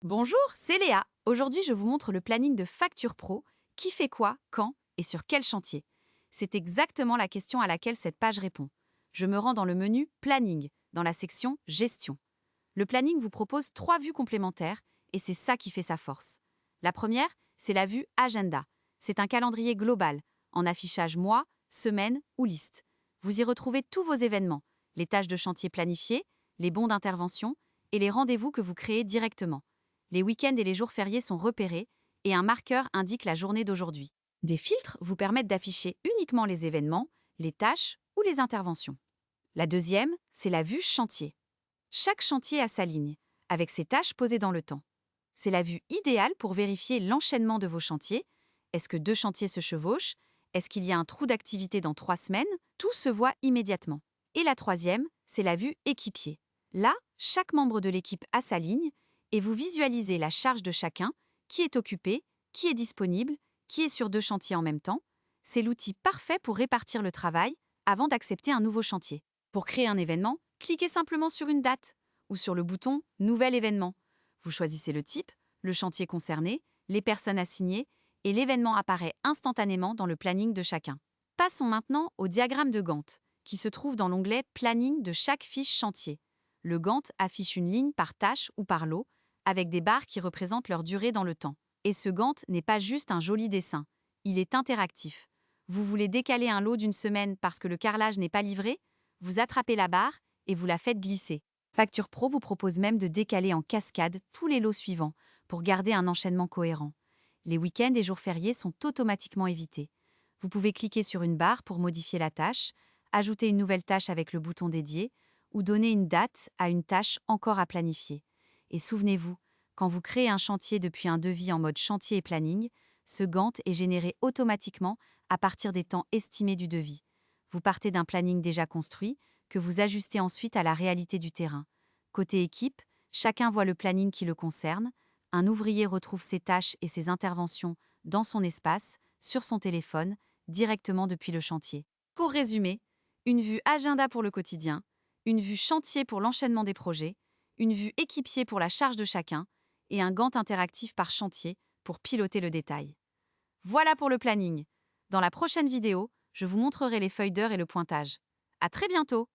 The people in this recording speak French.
Bonjour, c'est Léa. Aujourd'hui, je vous montre le planning de Facture Pro. Qui fait quoi, quand et sur quel chantier? C'est exactement la question à laquelle cette page répond. Je me rends dans le menu Planning, dans la section Gestion. Le planning vous propose 3 vues complémentaires et c'est ça qui fait sa force. La première, c'est la vue Agenda. C'est un calendrier global, en affichage mois, semaine ou liste. Vous y retrouvez tous vos événements, les tâches de chantier planifiées, les bons d'intervention et les rendez-vous que vous créez directement. Les week-ends et les jours fériés sont repérés et un marqueur indique la journée d'aujourd'hui. Des filtres vous permettent d'afficher uniquement les événements, les tâches ou les interventions. La deuxième, c'est la vue chantier. Chaque chantier a sa ligne, avec ses tâches posées dans le temps. C'est la vue idéale pour vérifier l'enchaînement de vos chantiers. Est-ce que 2 chantiers se chevauchent? Est-ce qu'il y a un trou d'activité dans 3 semaines? Tout se voit immédiatement. Et la troisième, c'est la vue équipier. Là, chaque membre de l'équipe a sa ligne et vous visualisez la charge de chacun, qui est occupé, qui est disponible, qui est sur 2 chantiers en même temps. C'est l'outil parfait pour répartir le travail avant d'accepter un nouveau chantier. Pour créer un événement, cliquez simplement sur une date ou sur le bouton Nouvel événement. Vous choisissez le type, le chantier concerné, les personnes assignées et l'événement apparaît instantanément dans le planning de chacun. Passons maintenant au diagramme de Gantt, qui se trouve dans l'onglet Planning de chaque fiche chantier. Le Gantt affiche une ligne par tâche ou par lot, avec des barres qui représentent leur durée dans le temps. Et ce Gantt n'est pas juste un joli dessin, il est interactif. Vous voulez décaler un lot d'une semaine parce que le carrelage n'est pas livré? Vous attrapez la barre et vous la faites glisser. Facture Pro vous propose même de décaler en cascade tous les lots suivants pour garder un enchaînement cohérent. Les week-ends et jours fériés sont automatiquement évités. Vous pouvez cliquer sur une barre pour modifier la tâche, ajouter une nouvelle tâche avec le bouton dédié ou donner une date à une tâche encore à planifier. Et souvenez-vous, quand vous créez un chantier depuis un devis en mode chantier et planning, ce Gantt est généré automatiquement à partir des temps estimés du devis. Vous partez d'un planning déjà construit, que vous ajustez ensuite à la réalité du terrain. Côté équipe, chacun voit le planning qui le concerne. Un ouvrier retrouve ses tâches et ses interventions dans son espace, sur son téléphone, directement depuis le chantier. Pour résumer, une vue agenda pour le quotidien, une vue chantier pour l'enchaînement des projets, une vue équipier pour la charge de chacun et un Gantt interactif par chantier pour piloter le détail. Voilà pour le planning. Dans la prochaine vidéo, je vous montrerai les feuilles d'heure et le pointage. À très bientôt!